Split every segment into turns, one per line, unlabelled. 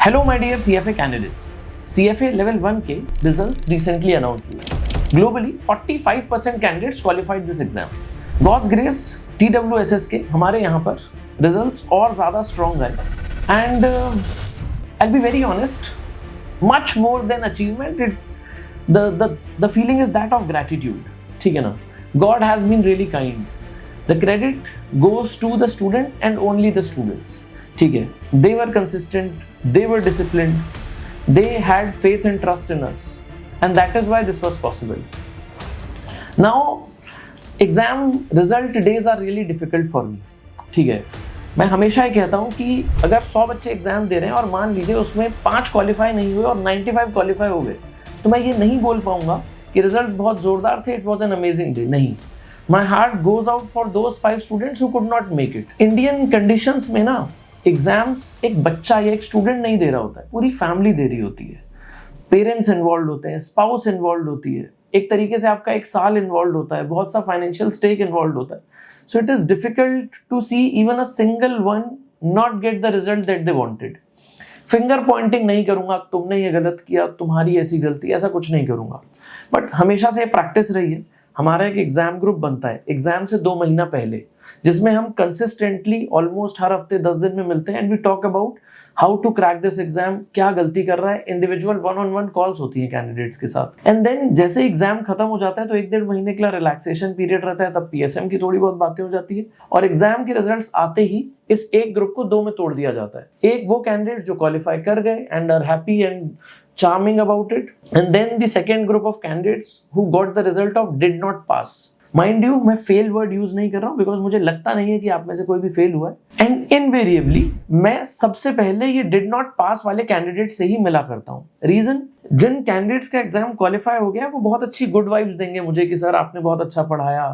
Hello my dear CFA candidates, CFA level 1 के results recently announce हुए। Globally 45% candidates qualified this exam. God's grace TWSS के हमारे यहाँ पर रिजल्ट्स और ज़्यादा स्ट्रॉन्ग आए and I will be very honest, much more than achievement, the feeling is that of gratitude, ठीक है ना। God has been really kind. The credit goes to the students and only the students, ठीक है। They were consistent, they were disciplined, they had faith and trust in us, and that is why this was possible. Now, exam result days are really difficult for me, ठीक है। मैं हमेशा ही कहता हूँ कि अगर 100 बच्चे एग्जाम दे रहे हैं और मान लीजिए उसमें 5 क्वालिफाई नहीं हुए और 95 क्वालिफाई हो गए, तो मैं ये नहीं बोल पाऊंगा कि रिजल्ट्स बहुत जोरदार थे, it was an amazing day. नहीं, my heart goes out for those 5 students who could not make it. Indian conditions में ना एग्जाम्स एक बच्चा या एक स्टूडेंट नहीं दे रहा होता है, पूरी फैमिली दे रही होती है। पेरेंट्स इन्वॉल्व होते हैं, स्पाउस इन्वॉल्व होती है, एक तरीके से आपका एक साल इन्वॉल्व होता है, बहुत सा फाइनेंशियल स्टेक इन्वॉल्व होता है। So it is difficult to see even a single one not get the result that they wanted. Finger pointing नहीं करूंगा, तुमने ये गलत किया, तुम्हारी ऐसी गलती, ऐसा कुछ नहीं करूंगा। बट हमेशा से प्रैक्टिस रही है। हमारा एक एग्जाम ग्रुप बनता है एग्जाम से 2 महीना पहले, जिसमें हम कंसिस्टेंटली ऑलमोस्ट हर हफ्ते 10 दिन में मिलते हैं and we talk about how to crack this exam, क्या गलती कर रहा है। इंडिविजुअल 1-on-1 कॉल्स होती हैं कैंडिडेट्स के साथ। एंड देन जैसे एग्जाम खत्म हो जाता है तो 1-1.5 महीने के लिए रिलैक्सेशन पीरियड रहता है, तब PSM की थोड़ी बहुत बातें हो जाती है और एग्जाम के रिजल्ट्स आते ही इस एक ग्रुप को 2 में तोड़ दिया जाता है। एक वो कैंडिडेट जो क्वालिफाई कर गए and are happy and charming about it, and then the second group of candidates who got the result of did not pass. Mind you, मैं फेल वर्ड यूज नहीं कर रहा हूँ बिकॉज मुझे लगता नहीं है कि आप में से कोई भी फेल हुआ है। एंड इनवेरिएबली मैं सबसे पहले ये डिड नॉट पास वाले कैंडिडेट से ही मिला करता हूँ। रीजन, जिन कैंडिडेट्स का एग्जाम क्वालिफाई हो गया वो बहुत अच्छी गुड वाइब्स देंगे मुझे कि सर आपने बहुत अच्छा पढ़ाया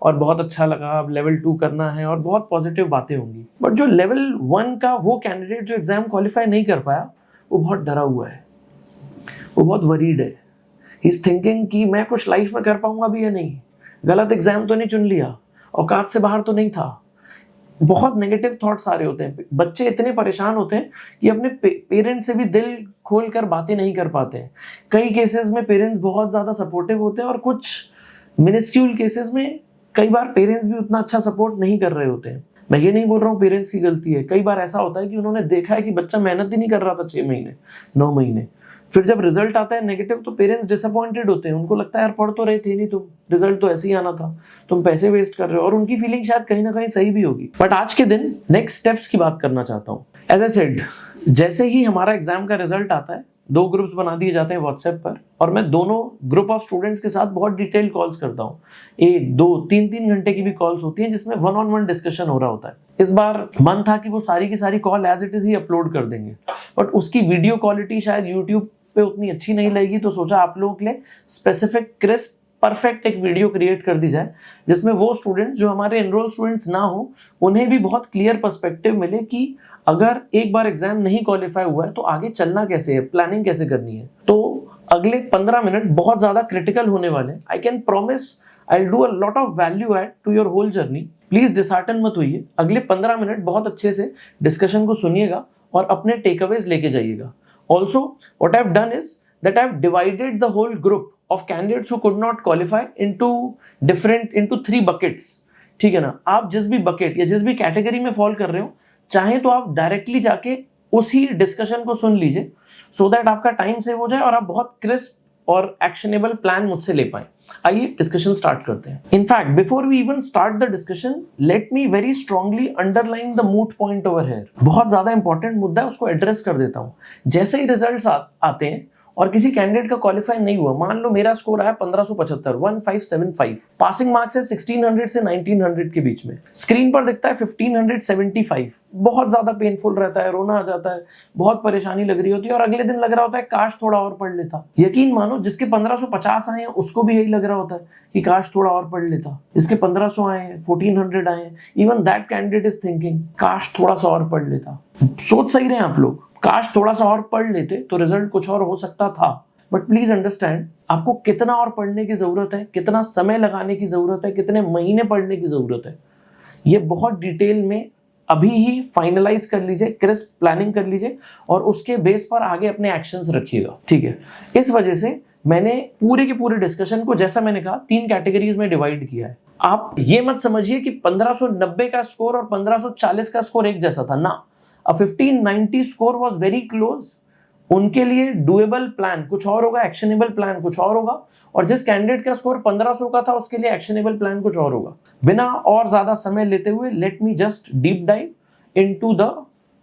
और बहुत अच्छा लगा, अब लेवल 2 करना है, और बहुत पॉजिटिव बातें होंगी। बट जो लेवल 1 का वो कैंडिडेट जो एग्जाम क्वालिफाई नहीं कर पाया, वो बहुत डरा हुआ है, वो बहुत वरीड है। ही इज थिंकिंग कि मैं कुछ लाइफ में कर पाऊंगा भी या नहीं, गलत एग्जाम तो नहीं चुन लिया, औकात से बाहर तो नहीं था। बहुत नेगेटिव थॉट्स आ रहे होते हैं। बच्चे इतने परेशान होते हैं कि अपने पेरेंट्स से भी दिल खोल कर बातें नहीं कर पाते हैं। कई केसेस में पेरेंट्स बहुत ज़्यादा सपोर्टिव होते हैं और कुछ मिनिस्क्यूल केसेस में कई बार पेरेंट्स भी उतना अच्छा सपोर्ट नहीं कर रहे होते हैं। मैं ये नहीं बोल रहा हूँ पेरेंट्स की गलती है। कई बार ऐसा होता है कि उन्होंने देखा है कि बच्चा मेहनत ही नहीं कर रहा था 6 महीने 9 महीने, फिर जब रिजल्ट आता है नेगेटिव तो पेरेंट्स डिसअपॉइंटेड होते हैं। उनको लगता है यार पढ़ तो रहे थे नहीं तुम, रिजल्ट तो ऐसे ही आना था, तुम पैसे वेस्ट कर रहे हो। और उनकी फीलिंग शायद कहीं ना कहीं सही भी होगी। बट आज के दिन नेक्स्ट स्टेप्स की बात करना चाहता हूँ। एज आई सेड, जैसे ही हमारा एग्जाम का रिजल्ट आता है 2 ग्रुप्स बना दिए जाते हैं व्हाट्सएप पर, और मैं दोनों ग्रुप ऑफ स्टूडेंट्स के साथ बहुत डिटेल कॉल्स करता हूँ। 1, 2, 3 घंटे की भी कॉल्स होती हैं जिसमें 1-on-1 डिस्कशन हो रहा होता है। इस बार मन था कि वो सारी की सारी कॉल एज इट इज ही अपलोड कर देंगे, बट उसकी वीडियो क्वालिटी शायद यूट्यूब पे उतनी अच्छी नहीं लगेगी, तो सोचा आप लोगों के लिए स्पेसिफिक क्रिस्प परफेक्ट एक वीडियो क्रिएट कर दी जाए, जिसमें वो स्टूडेंट्स जो हमारे एनरोल स्टूडेंट्स ना हो उन्हें भी बहुत क्लियर पर्सपेक्टिव मिले कि अगर एक बार एग्जाम नहीं क्वालिफाई हुआ है तो आगे चलना कैसे है, प्लानिंग कैसे करनी है। तो अगले 15 मिनट बहुत ज्यादा क्रिटिकल होने वाले हैं। I can promise I will do a lot of value add to your whole journey. Please dishearten मत होइए। अगले 15 मिनट बहुत अच्छे से डिस्कशन को सुनिएगा और अपने टेकअवेज लेके जाइएगा। Also, what I've done is that I've divided the whole group of candidates who could not qualify into 3 buckets. ठीक है ना। आप जिस भी बकेट या जिस भी कैटेगरी में फॉल कर रहे हो, चाहे तो आप डायरेक्टली जाके उसी डिस्कशन को सुन लीजिए, सो दैट आपका टाइम सेव हो जाए और आप बहुत क्रिस्प और एक्शनेबल प्लान मुझसे ले पाए। आइए डिस्कशन स्टार्ट करते हैं। In fact before we even start the discussion, let me very strongly underline the moot point over here. बहुत ज्यादा इंपॉर्टेंट मुद्दा है, उसको एड्रेस कर देता हूं। जैसे ही रिजल्ट्स आते हैं और किसी कैंडिडेट का क्वालिफाई नहीं हुआ, मान लो मेरा स्कोर आया 1575, 1575, पासिंग मार्क्स है 1600 से 1900 के बीच में, स्क्रीन पर दिखता है 1575। बहुत ज्यादा पेनफुल रहता है, रोना आ जाता है, बहुत परेशानी लग रही होती है और अगले दिन लग रहा होता है काश थोड़ा और पढ़ लेता। यकीन मानो जिसके 1550 आए हैं उसको भी यही लग रहा होता है कि काश थोड़ा और पढ़ लेता। जिसके 1500 आए हैं, 1400 आए हैं, even that candidate is thinking काश थोड़ा सा और पढ़ लेता। सोच सही रहे हैं आप लोग, काश थोड़ा सा और पढ़ लेते तो रिजल्ट कुछ और हो सकता था। बट प्लीज अंडरस्टैंड, आपको कितना और पढ़ने की जरूरत है, कितना समय लगाने की जरूरत है, कितने महीने पढ़ने की जरूरत है, ये बहुत डिटेल में अभी ही फाइनलाइज कर लीजिए, क्रिस्प प्लानिंग कर लीजिए और उसके बेस पर आगे अपने एक्शंस रखिएगा, ठीक है। इस वजह से मैंने पूरे के पूरे डिस्कशन को, जैसा मैंने कहा, 3 कैटेगरीज में डिवाइड किया है। आप ये मत समझिए कि 1590 का स्कोर और 1540 का स्कोर एक जैसा था ना। 1590 स्कोर वाज वेरी क्लोज। उनके लिए डुएबल प्लान कुछ और होगा, एक्शनेबल प्लान कुछ और होगा, और जिस कैंडिडेट का स्कोर 1500 का था उसके लिए एक्शनेबल प्लान कुछ और होगा। बिना और ज्यादा समय लेते हुए let me just deep dive into the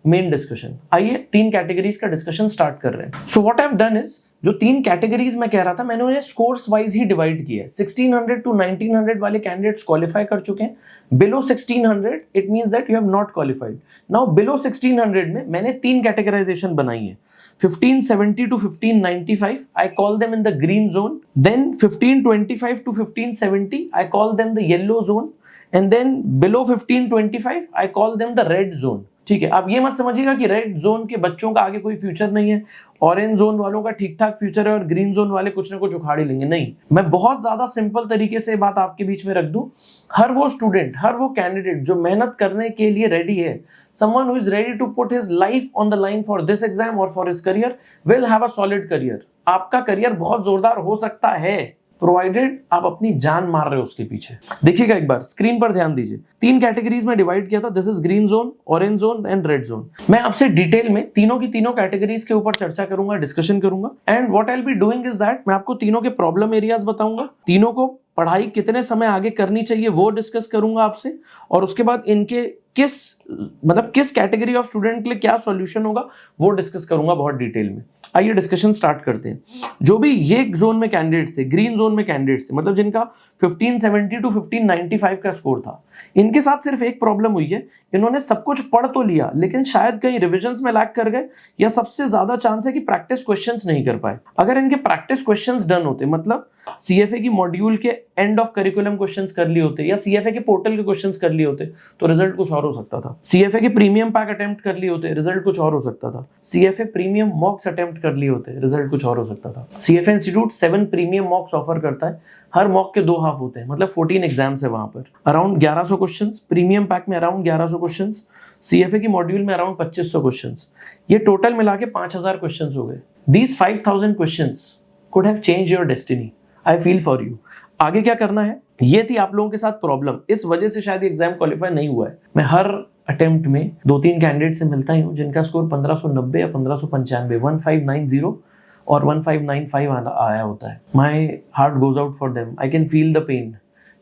main discussion. आइए 3 कैटेगरीज का डिस्कशन स्टार्ट कर रहे हैं। So what I have done is, जो 3 कैटेगरीज में कह रहा था, मैंने उन्हें स्कोर्स वाइज ही डिवाइड किया है। 1600 टू 1900 वाले कैंडिडेट्स क्वालिफाई कर चुके हैं। Below 1600 it means that you have not qualified. Now below 1600 में मैंने 3 कैटेगराइजेशन बनाई है। 1570 to 1595 I call them in the green zone, then 1525 to 1570 I call them the yellow zone, and then below 1525 I call them the red zone। ठीक है, आप ये मत समझिएगा कि रेड जोन के बच्चों का आगे कोई फ्यूचर नहीं है, ऑरेंज जोन वालों का ठीक ठाक फ्यूचर है और ग्रीन जोन वाले कुछ ना कुछ उखाड़ ही लेंगे। नहीं, मैं बहुत ज्यादा सिंपल तरीके से बात आपके बीच में रख दूं। हर वो स्टूडेंट, हर वो कैंडिडेट जो मेहनत करने के लिए रेडी है, someone who is ready to put his life on the line for this exam or for his career will have a solid career। आपका करियर बहुत जोरदार हो सकता है, प्रोवाइडेड आप अपनी जान मार रहे हो उसके पीछे। देखिएगा एक बार स्क्रीन पर ध्यान दीजिए। 3 कैटेगरीज में डिवाइड किया था। This is green zone, orange zone and red zone. मैं आपसे डिटेल में तीनों की तीनों कैटेगरीज के ऊपर चर्चा करूंगा, डिस्कशन करूंगा। And what I will be doing is that, मैं आपको तीनों के प्रॉब्लम एरियाज बताऊंगा, तीनों को पढ़ाई कितने समय आगे करनी चाहिए वो डिस्कस करूंगा आपसे, और उसके बाद इनके किस कैटेगरी ऑफ स्टूडेंट के लिए क्या सॉल्यूशन होगा वो डिस्कस करूंगा बहुत डिटेल में। आइए डिस्कशन स्टार्ट करते हैं। जो भी ये जोन में कैंडिडेट्स थे, ग्रीन जोन में कैंडिडेट्स थे, मतलब जिनका 1570 टू 1595 का स्कोर था, इनके साथ सिर्फ एक प्रॉब्लम हुई है, इन्होंने सब कुछ पढ़ तो लिया लेकिन शायद कहीं रिविजन्स में लैग कर गए, या सबसे ज्यादा चांस है कि प्रैक्टिस क्वेश्चंस नहीं कर पाए। अगर इनके प्रैक्टिस क्वेश्चंस डन होते, मतलब सीएफए की मॉड्यूल के एंड ऑफ करिकुलम क्वेश्चंस कर लिए होते, या सीएफए के पोर्टल के क्वेश्चंस कर लिए होते, तो रिजल्ट कुछ और हो सकता था। सीएफए के प्रीमियम पैक अटेम्प्ट कर लिए होते, रिजल्ट कुछ और हो सकता था। सीएफए प्रीमियम मॉक्स अटेम्प्ट कर लिए होते, रिजल्ट कुछ और हो सकता था। सीएफए इंस्टीट्यूट 7 प्रीमियम मॉक्स ऑफर करता है, हर मॉक के 2 हाफ होते हैं, मतलब 14 एग्जाम्स है वहां पर। अराउंड 1100 क्वेश्चंस प्रीमियम पैक में, अराउंड 1100 क्वेश्चंस सीएफए की मॉड्यूल में, अराउंड 2500 क्वेश्चंस। ये टोटल मिला के 5000 क्वेश्चंस हो गए। These 5000 questions could have changed your destiny। I feel for you। आगे क्या करना है, ये थी आप लोगों के साथ प्रॉब्लम, इस वजह से शायद एग्जाम क्वालिफाई नहीं हुआ है। मैं हर अटेम्प्ट में 2-3 कैंडिडेट से मिलता ही हूँ जिनका स्कोर 1590 या 1595, 1590 और 1595 आया होता है। My heart goes out for them, I can feel the pain.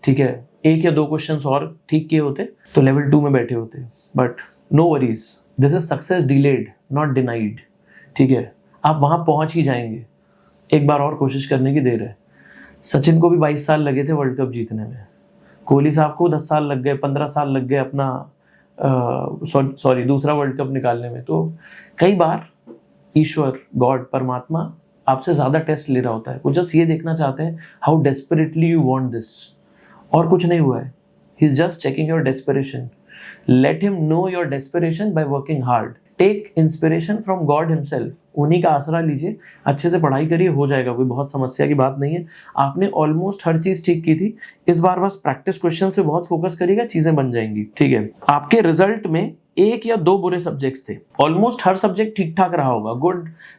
ठीक है, 1 या 2 क्वेश्चंस और ठीक किए होते तो लेवल 2 में बैठे होते, but no worries, this is success delayed not denied. ठीक है, आप वहां पहुंच ही जाएंगे, एक बार और कोशिश करने की देर है। सचिन को भी 22 साल लगे थे वर्ल्ड कप जीतने में, कोहली साहब को 10 साल लग गए, 15 साल लग गए अपना दूसरा वर्ल्ड कप निकालने में। तो कई बार ईश्वर, गॉड, परमात्मा आपसे ज्यादा टेस्ट ले रहा होता है। वो जस्ट ये देखना चाहते हैं how desperately you want this, और कुछ नहीं हुआ है। He is just checking your desperation. Let him know your desperation by working hard. Take inspiration from God himself, उन्हीं का आसरा लीजिए, अच्छे से पढ़ाई करिए, हो जाएगा, कोई बहुत समस्या की बात नहीं है। आपने ऑलमोस्ट हर चीज ठीक की थी, इस बार बस प्रैक्टिस क्वेश्चन से बहुत फोकस करिएगा, चीजें बन जाएंगी। ठीक है, आपके रिजल्ट में 1 या 2 बुरे सब्जेक्ट्स थे, ऑलमोस्ट हर सब्जेक्ट ठीक ठाक रहा होगा,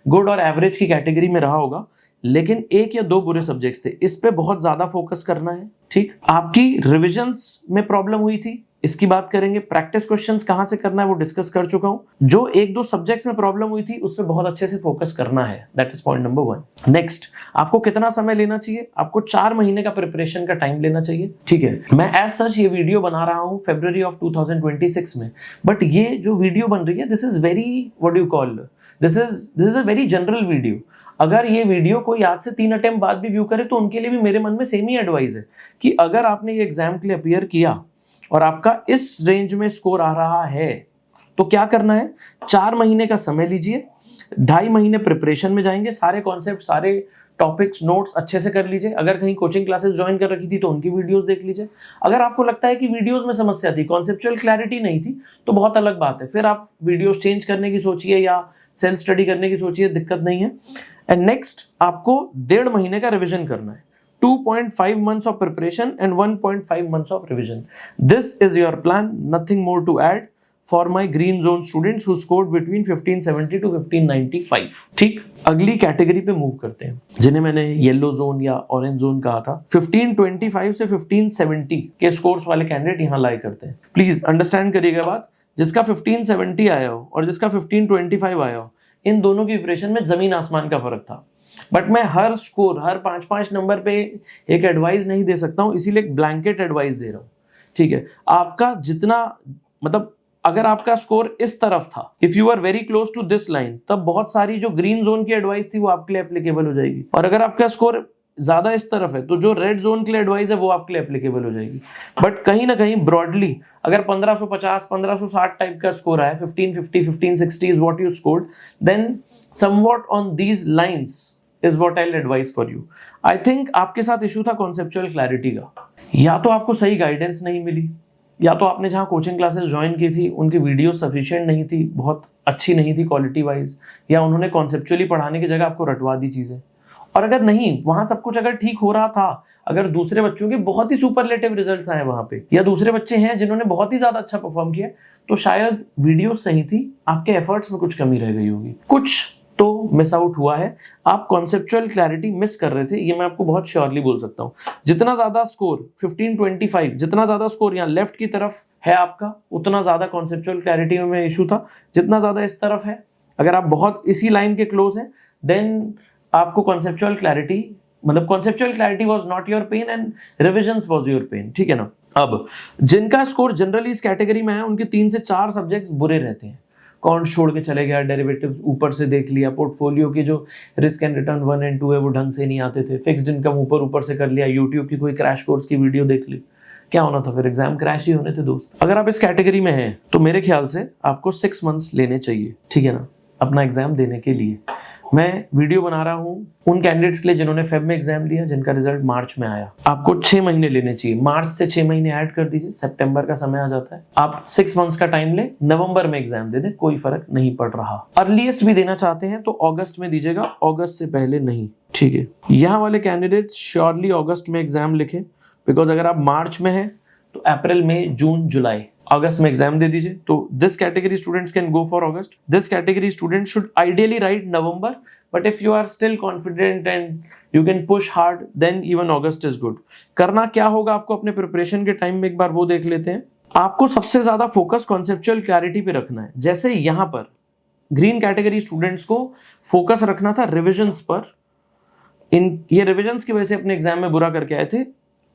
गुड और एवरेज की कैटेगरी में रहा होगा, लेकिन 1 या 2 बुरे सब्जेक्ट्स थे, इस पे बहुत ज्यादा फोकस करना है। ठीक, आपकी रिविजन्स में प्रॉब्लम हुई थी, इसकी बात करेंगे। प्रैक्टिस क्वेश्चंस कहां से करना है वो डिस्कस कर चुका हूं। जो 1-2 सब्जेक्ट्स में प्रॉब्लम हुई थी उस पर बहुत अच्छे से फोकस करना है, that is point number 1। Next, आपको कितना समय लेना चाहिए, आपको 4 महीने का प्रिपरेशन का टाइम लेना चाहिए। ठीक है, मैं एज सच ये वीडियो बना रहा हूं फरवरी ऑफ 2026 में, बट ये जो वीडियो बन रही है this is very, what do you call, this is a very general video. अगर ये वीडियो कोई आज से 3 अटेम्प्ट बाद भी व्यू करे तो उनके लिए भी मेरे मन में सेम ही एडवाइस है कि अगर आपने ये एग्जाम के लिए अपीयर किया और आपका इस रेंज में स्कोर आ रहा है तो क्या करना है, 4 महीने का समय लीजिए, 2.5 महीने प्रिपरेशन में जाएंगे, सारे कॉन्सेप्ट, सारे टॉपिक्स, नोट्स अच्छे से कर लीजिए। अगर कहीं कोचिंग क्लासेस ज्वाइन कर रखी थी तो उनकी वीडियोस देख लीजिए। अगर आपको लगता है कि वीडियोस में समस्या थी, कॉन्सेप्चुअल क्लैरिटी नहीं थी, तो बहुत अलग बात है, फिर आप वीडियोस चेंज करने की सोचिए या सेल्फ स्टडी करने की सोचिए, दिक्कत नहीं है। एंड नेक्स्ट, आपको 1.5 महीने का रिविजन करना है, 2.5 months of preparation and 1.5 months of revision. This is your plan, nothing more to add. For my green zone students who scored between 1570 to 1595। ठीक, अगली कैटेगरी पे मूव करते हैं, जिन्हें मैंने येलो जोन या ऑरेंज जोन कहा था। 1525 से 1570 के स्कोर्स वाले कैंडिडेट यहाँ लाई करते हैं। प्लीज अंडरस्टैंड करिएगा बात, जिसका 1570 आया हो और जिसका 1525 आया हो, इन दोनों की प्रिपरेशन में जमीन आसमान का फर्क था। बट मैं हर स्कोर, हर 5-5 नंबर पे एक एडवाइस नहीं दे सकता हूं, इसीलिए एक ब्लैंकेट एडवाइस दे रहा हूं। ठीक है, आपका जितना, मतलब अगर आपका स्कोर इस तरफ था, if you are very close to this line, तब बहुत सारी जो ग्रीन जोन की एडवाइस थी वो आपके लिए एप्लीकेबल हो जाएगी। और अगर आपका स्कोर ज्यादा इस तरफ है, तो जो रेड जोन के लिए एडवाइस है वो आपके लिए एप्लीकेबल हो जाएगी। बट कहीं ना कहीं ब्रॉडली अगर 1550, 1560 टाइप का स्कोर आया, 1550, 1560 is what you scored, then somewhat on these lines is what I will advice for you. I think आपके साथ इशू था कॉन्सेप्चुअल क्लैरिटी का। या तो आपको सही गाइडेंस नहीं मिली, या तो आपने जहां कोचिंग क्लासेस ज्वाइन की थी उनकी वीडियो सफिशिएंट नहीं थी, बहुत अच्छी नहीं थी क्वालिटी वाइज, या उन्होंने कॉन्सेप्चुअली पढ़ाने की जगह आपको रटवा दी चीजें। और अगर नहीं, वहां सब कुछ अगर ठीक हो रहा था, अगर दूसरे बच्चों के बहुत ही सुपरलेटिव रिजल्ट्स आए वहां पे, या दूसरे बच्चे हैं जिन्होंने बहुत ही ज्यादा अच्छा परफॉर्म किया, तो शायद वीडियो सही थी, आपके एफर्ट्स में कुछ कमी रह गई होगी, कुछ तो मिस आउट हुआ है। आप कॉन्सेप्चुअल क्लैरिटी मिस कर रहे थे, ये मैं आपको बहुत श्योरली बोल सकता हूं। जितना ज्यादा स्कोर 1525, जितना ज्यादा स्कोर यहाँ लेफ्ट की तरफ है आपका, उतना ज्यादा कॉन्सेप्चुअल क्लैरिटी में इशू था। जितना ज्यादा इस तरफ है, अगर आप बहुत इसी लाइन के क्लोज हैं, देन आपको कॉन्सेप्चुअल क्लैरिटी, मतलब conceptual clarity was not your pain and revisions was your pain. ठीक है ना। अब जिनका स्कोर जनरली इस कैटेगरी में है, उनके 3 से 4 सब्जेक्ट्स बुरे रहते हैं। कॉन्ट्स छोड़ के चले गया, डेरिवेटिव्स ऊपर से देख लिया, पोर्टफोलियो की जो रिस्क एंड रिटर्न 1 और 2 है वो ढंग से नहीं आते थे, फिक्स्ड इनकम ऊपर से कर लिया, यूट्यूब की कोई क्रैश कोर्स की वीडियो देख ली, क्या होना था फिर, एग्जाम क्रैश ही होने थे दोस्त। अगर आप इस कैटेगरी में हैं तो मेरे ख्याल से आपको 6 मंथ्स लेने चाहिए, ठीक है ना, अपना एग्जाम देने के लिए। मैं वीडियो बना रहा हूं उन कैंडिडेट्स के लिए जिन्होंने फेब में एग्जाम दिया, जिनका रिजल्ट मार्च में आया। आपको 6 महीने लेने चाहिए, मार्च से 6 महीने ऐड कर दीजिए, सितंबर का समय आ जाता है। आप 6 मंथ्स का टाइम ले, नवंबर में एग्जाम दे दे, कोई फर्क नहीं पड़ रहा। अर्लीस्ट भी देना चाहते हैं तो अगस्त में दीजिएगा, अगस्त से पहले नहीं, ठीक है। यहाँ वाले कैंडिडेट श्योरली अगस्त में एग्जाम लिखे, बिकॉज अगर आप मार्च में हैं तो अप्रैल, मई, जून, जुलाई, अगस्त में एग्जाम दे दीजिए। तो this category students can go for August. This category student should ideally write November, but if you are still confident and you can push hard, then even August is good. करना क्या होगा आपको अपने preparation के time में, एक बार वो देख लेते हैं। आपको सबसे ज्यादा फोकस कॉन्सेप्चुअल क्लैरिटी पे रखना है। जैसे यहां पर ग्रीन कैटेगरी स्टूडेंट्स को फोकस रखना था रिविजन्स पर, ये रिविजन्स की वजह से अपने एग्जाम में बुरा करके आए थे।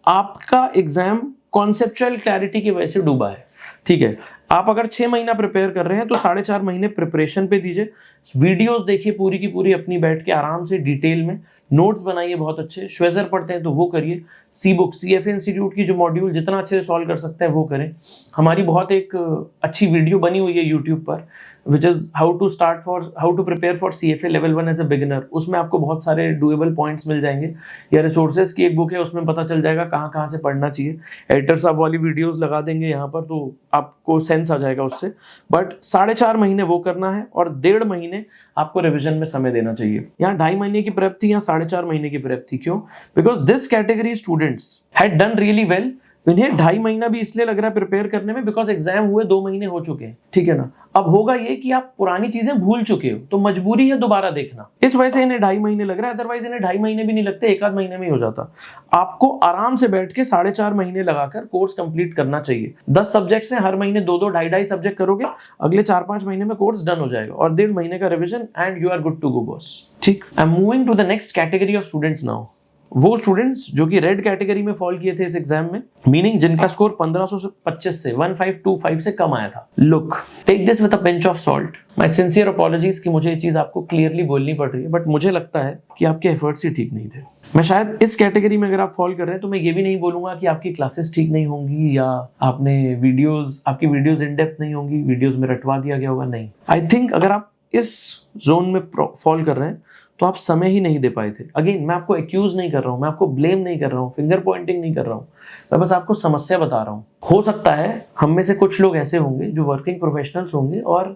आपका एग्जाम कॉन्सेप्चुअल क्लैरिटी की वजह से डूबा है, ठीक है। आप अगर 6 महीना प्रिपेयर कर रहे हैं तो 4.5 महीने प्रिपरेशन पे दीजिए। वीडियोस देखिए पूरी की पूरी अपनी, बैठ के आराम से डिटेल में, नोट्स बनाइए बहुत अच्छे, श्वेजर पढ़ते हैं तो वो करिए, सी बुक, CFA इंस्टीट्यूट की जो मॉड्यूल जितना अच्छे से सॉल्व कर सकते हैं वो करें। हमारी बहुत एक अच्छी वीडियो बनी हुई है यूट्यूब पर, which is how to prepare for CFA level 1 as a beginner. उसमें आपको बहुत सारे डुएबल पॉइंट्स मिल जाएंगे, या रिसोर्सेज की एक बुक है, उसमें पता चल जाएगा कहाँ कहाँ से पढ़ना चाहिए। एडिटर साहब वाली वीडियोस लगा देंगे यहाँ पर, तो आपको सेंस आ जाएगा उससे। बट 4.5 महीने वो करना है और 1.5 महीने आपको रिविजन में समय देना चाहिए। यहाँ 2.5 महीने की प्रेप थी, यहाँ 4.5 महीने की प्रेप थी। क्यों? Because this category students had done really well. इन्हें 2.5 महीना भी इसलिए लग रहा है प्रिपेयर करने में, बिकॉज एग्जाम हुए 2 महीने हो चुके हैं, ठीक है ना। अब होगा ये कि आप पुरानी चीजें भूल चुके हो, तो मजबूरी है दोबारा देखना, इस वजह से इन्हें 2.5 महीने लग रहा है। अदरवाइज इन्हें 2.5 महीने भी नहीं लगते, 1 महीने में ही हो जाता। आपको आराम से बैठ के 4.5 महीने लगाकर कोर्स कंप्लीट करना चाहिए। 10 सब्जेक्ट से हर महीने 2-2, 2.5 सब्जेक्ट करोगे, अगले 4-5 महीने में कोर्स डन हो जाएगा, और 1.5 महीने का revision and you are good to go boss. ठीक, I am moving to the next category of students now. वो स्टूडेंट्स जो कि रेड कैटेगरी में फॉल किए थे इस एग्जाम में, मीनिंग जिनका स्कोर 1525 से 1525 से कम आया था। Look, take this with a pinch of salt. My sincere apologies कि मुझे ये चीज आपको क्लियरली बोलनी पड़ रही है, बट मुझे लगता है कि आपके एफर्ट्स ही ठीक नहीं थे। मैं शायद इस कैटेगरी में अगर आप फॉल कर रहे हैं तो मैं ये भी नहीं बोलूंगा कि आपकी क्लासेस ठीक नहीं होंगी या आपकी वीडियोज इन डेप्थ नहीं होंगी, वीडियोज में रटवा दिया गया होगा, नहीं। आई थिंक अगर आप इस जोन में फॉल कर रहे हैं तो आप समय ही नहीं दे पाए थे। अगेन, मैं आपको एक्यूज नहीं कर रहा हूं, मैं आपको ब्लेम नहीं कर रहा हूं, फिंगर पॉइंटिंग नहीं कर रहा हूं, मैं बस आपको समस्या बता रहा हूं। हो सकता है हम में से कुछ लोग ऐसे होंगे जो वर्किंग प्रोफेशनल्स होंगे और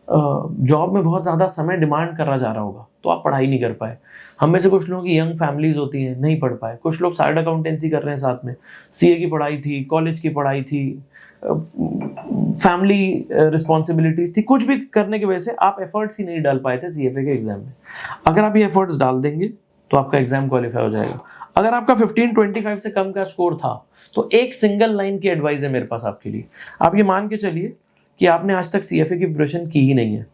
जॉब में बहुत ज़्यादा समय डिमांड करा जा रहा होगा तो आप पढ़ाई नहीं कर पाए। हम में से कुछ लोगों की यंग फैमिलीज होती हैं, नहीं पढ़ पाए। कुछ लोग साइड अकाउंटेंसी कर रहे हैं साथ में, सीए की पढ़ाई थी, कॉलेज की पढ़ाई थी, फैमिली रिस्पॉन्सिबिलिटीज थी, कुछ भी करने की वजह से आप एफर्ट्स ही नहीं डाल पाए थे सीएफए के एग्जाम में। अगर आप ये एफर्ट्स डाल देंगे तो आपका एग्जाम क्वालिफाई हो जाएगा। अगर आपका 1525 से कम का स्कोर था तो एक सिंगल लाइन की एडवाइस है मेरे पास आपके लिए। आप ये मान के चलिए कि आपने आज तक सीएफए की प्रिपरेशन की ही नहीं है।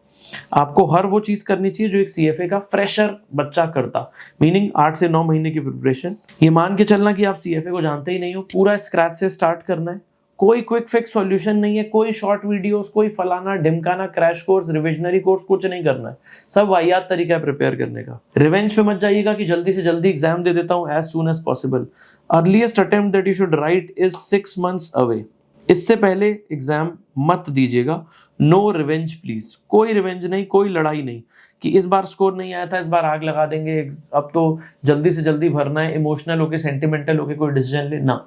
आपको हर वो चीज करनी चाहिए जो एक सीएफए का फ्रेशर बच्चा करता, मीनिंग 8 से 9 महीने की प्रिपरेशन। ये मान के चलना कि आप सीएफए को जानते ही नहीं हो, पूरा स्क्रैच से स्टार्ट करना है। कोई क्विक फिक्स सॉल्यूशन नहीं है, कोई शॉर्ट वीडियोस, कोई फलाना ढिमकाना क्रैश कोर्स, रिविजनरी कोर्स कुछ नहीं करना है। सब वाहियात तरीका है प्रिपेयर करने का। रिवेंज पे मत जाइएगा कि जल्दी से जल्दी एग्जाम दे देता हूं as soon as possible. Earliest attempt that you should write is 6 months away. इससे पहले एग्जाम मत दीजिएगा। No revenge please. कोई रिवेंज नहीं, कोई लड़ाई नहीं कि इस बार स्कोर नहीं आया था, इस बार आग लगा देंगे, अब तो जल्दी से जल्दी भरना है, इमोशनल होके, सेंटिमेंटल होके कोई डिसीजन ले ना।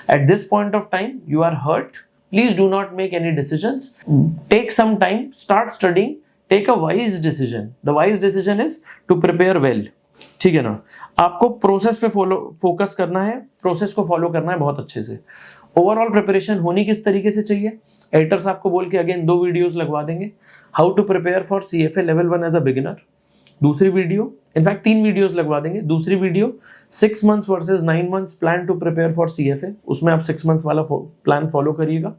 At this point of time, you are hurt. Please do not make any decisions. Take some time, start studying, take a wise decision. The wise decision is to prepare well. ठीक है ना? आपको process पे focus करना है, process को follow करना है बहुत अच्छे से। ओवरऑल प्रिपरेशन होनी किस तरीके से चाहिए? एडिटर्स आपको बोल के अगेन 2 वीडियोस लगवा देंगे। How to prepare for CFA level 1 as a beginner. दूसरी वीडियो, इनफैक्ट 3 वीडियोस लगवा देंगे। दूसरी video 6 months versus 9 months plan to prepare for CFA, उसमें आप 6 months वाला प्लान फॉलो करिएगा।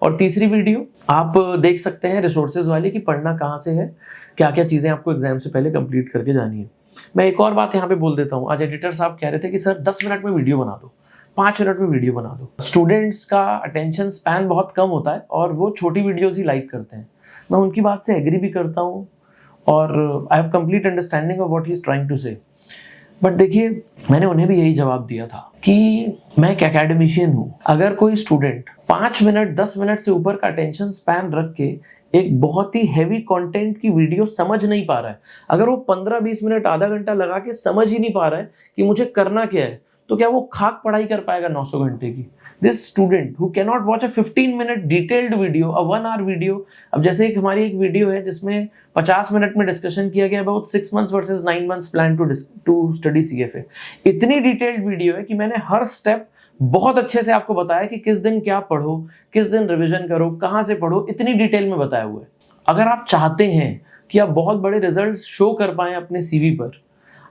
और तीसरी वीडियो आप देख सकते हैं रिसोर्सेज वाली कि पढ़ना कहाँ से है, क्या क्या चीज़ें आपको एग्जाम से पहले कंप्लीट करके जानी है। मैं एक और बात यहाँ पे बोल देता हूँ। आज एडिटर साहब कह रहे थे कि सर 10 मिनट में वीडियो बना दो, 5 मिनट में वीडियो बना दो। स्टूडेंट्स का अटेंशन स्पैन बहुत कम होता है और वो छोटी वीडियोज ही लाइक करते हैं। मैं उनकी बात से एग्री भी करता हूँ और I have complete understanding of what he is trying to say. But देखिए, मैंने उन्हें भी यही जवाब दिया था कि मैं एक एकेडमिशियन हूँ। अगर कोई स्टूडेंट 5 मिनट 10 मिनट से ऊपर का अटेंशन स्पैन रख के एक बहुत ही हैवी कंटेंट की वीडियो समझ नहीं पा रहा है, अगर वो 15-20 मिनट आधा घंटा लगा के समझ ही नहीं पा रहा है कि मुझे करना क्या है, तो क्या वो खाक पढ़ाई कर पाएगा 900 घंटे की? This student who can not watch a 15 minute detailed video, a 1 hour video. अब जैसे एक हमारी एक वीडियो है जिसमें 50 मिनट में डिस्कशन किया गया about 6 months versus 9 months plan to study CFA. इतनी डिटेल्ड वीडियो है कि मैंने हर स्टेप बहुत अच्छे से आपको बताया कि किस दिन क्या पढ़ो, किस दिन रिविजन करो, कहाँ से पढ़ो, इतनी डिटेल में बताया हुआ है। अगर आप चाहते हैं कि आप बहुत बड़े रिजल्ट्स शो कर पाएं अपने सीवी पर,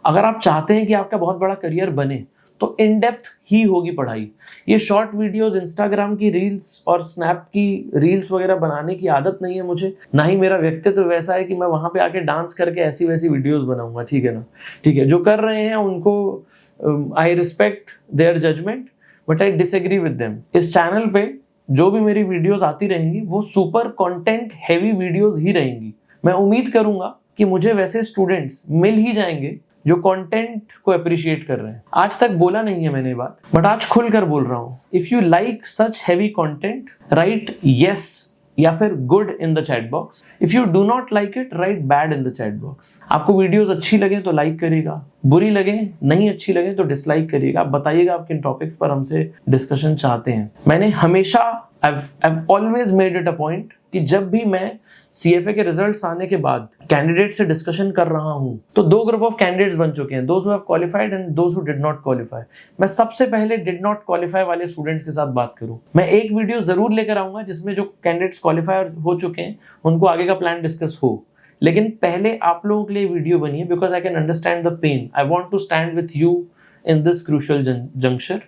अगर आप चाहते हैं कि आपका बहुत बड़ा करियर बने, तो इन डेप्थ ही होगी पढ़ाई। ये शॉर्ट वीडियोस, इंस्टाग्राम की रील्स और स्नैप की रील्स वगैरह बनाने की आदत नहीं है मुझे, ना ही मेरा व्यक्तित्व वैसा है कि मैं वहां पे आके डांस करके ऐसी वैसी वीडियोस बनाऊंगा। ठीक है ना? ठीक है, जो कर रहे हैं उनको I respect their judgement, but I disagree with them. इस चैनल पे जो भी मेरी वीडियोस आती रहेंगी वो सुपर कंटेंट हैवी वीडियोस ही रहेंगी। मैं उम्मीद करूंगा कि मुझे वैसे स्टूडेंट्स मिल ही जाएंगे जो कंटेंट को अप्रिशिएट कर रहे हैं। आज तक बोला नहीं है मैंने ये बात, बट आज खुलकर बोल रहा हूं। If you like such heavy content, right yes या फिर good in the chat box. If you do not like it, right bad in the chat box. आपको वीडियोस अच्छी लगे तो लाइक करिएगा, बुरी लगे, नहीं अच्छी लगे तो डिसलाइक करिएगा। आप बताइएगा आप किन टॉपिक्स पर हमसे डिस्कशन चाहते हैं। मैंने हमेशा I've always made it a point कि जब भी मैं सीएफए के रिजल्ट्स आने के बाद कैंडिडेट से डिस्कशन कर रहा हूं तो 2 ग्रुप ऑफ कैंडिडेट्स बन चुके हैं, those who have qualified and those who did not qualify. मैं सबसे पहले डिड नॉट क्वालिफाई वाले स्टूडेंट्स के साथ बात करूं। मैं एक वीडियो जरूर लेकर आऊंगा जिसमें जो कैंडिडेट्स क्वालिफाई हो चुके हैं उनको आगे का प्लान डिस्कस हो, लेकिन पहले आप लोगों के लिए वीडियो बनी है because I can understand the pain. I want to stand with you in this crucial junction.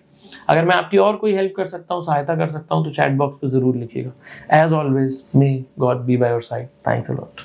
अगर मैं आपकी और कोई हेल्प कर सकता हूँ, सहायता कर सकता हूँ, तो चैट बॉक्स पे जरूर लिखिएगा। As always, may God be by your side. Thanks a lot.